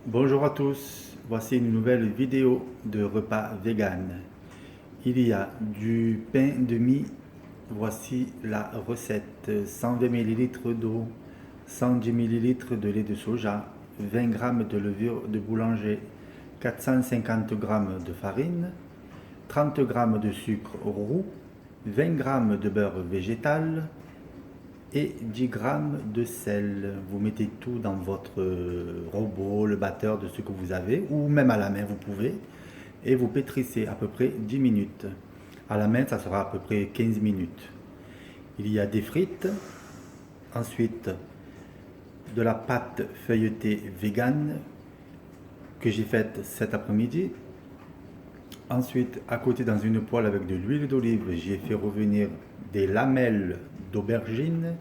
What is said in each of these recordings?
Bonjour à tous, voici une nouvelle vidéo de repas vegan. Il y a du pain de mie, voici la recette. 120 ml d'eau, 110 ml de lait de soja, 20 g de levure de boulanger, 450 g de farine, 30 g de sucre roux, 20 g de beurre végétal, et 10 g de sel. Vous mettez tout dans votre robot, le batteur de ce que vous avez, ou même à la main vous pouvez, et vous pétrissez à peu près 10 minutes. À la main ça sera à peu près 15 minutes. Il y a des frites, ensuite de la pâte feuilletée vegan que j'ai faite cet après-midi. Ensuite, à côté dans une poêle avec de l'huile d'olive, j'ai fait revenir des lamelles d'aubergine.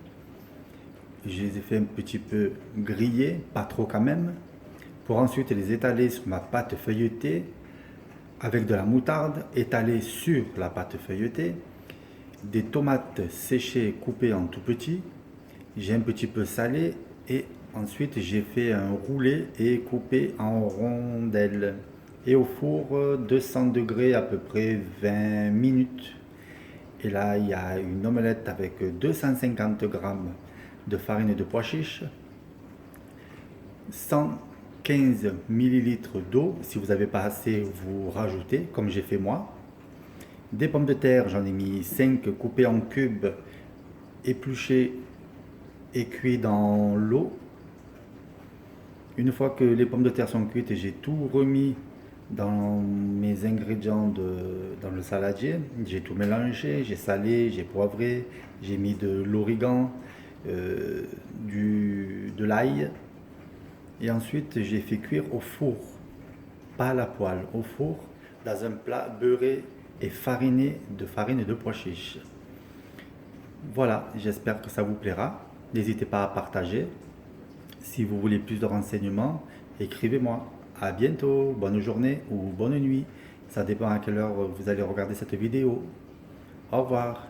Je les ai fait un petit peu griller, pas trop quand même, pour ensuite les étaler sur ma pâte feuilletée avec de la moutarde étalée sur la pâte feuilletée, des tomates séchées coupées en tout petits, j'ai un petit peu salé et ensuite j'ai fait un roulé et coupé en rondelles et au four 200 degrés à peu près 20 minutes. Et là il y a une omelette avec 250 g de farine de pois chiches, 115 ml d'eau, si vous n'avez pas assez vous rajoutez comme j'ai fait moi, des pommes de terre, j'en ai mis 5 coupées en cubes, épluchées et cuites dans l'eau. Une fois que les pommes de terre sont cuites, j'ai tout remis dans mes ingrédients dans le saladier, j'ai tout mélangé, j'ai salé, j'ai poivré, j'ai mis de l'origan, de l'ail, et ensuite j'ai fait cuire au four, pas à la poêle, au four, dans un plat beurré et fariné de farine de pois chiches. Voilà, j'espère que ça vous plaira. N'hésitez pas à partager. Si vous voulez plus de renseignements, écrivez-moi. À bientôt, bonne journée ou bonne nuit. Ça dépend à quelle heure vous allez regarder cette vidéo. Au revoir.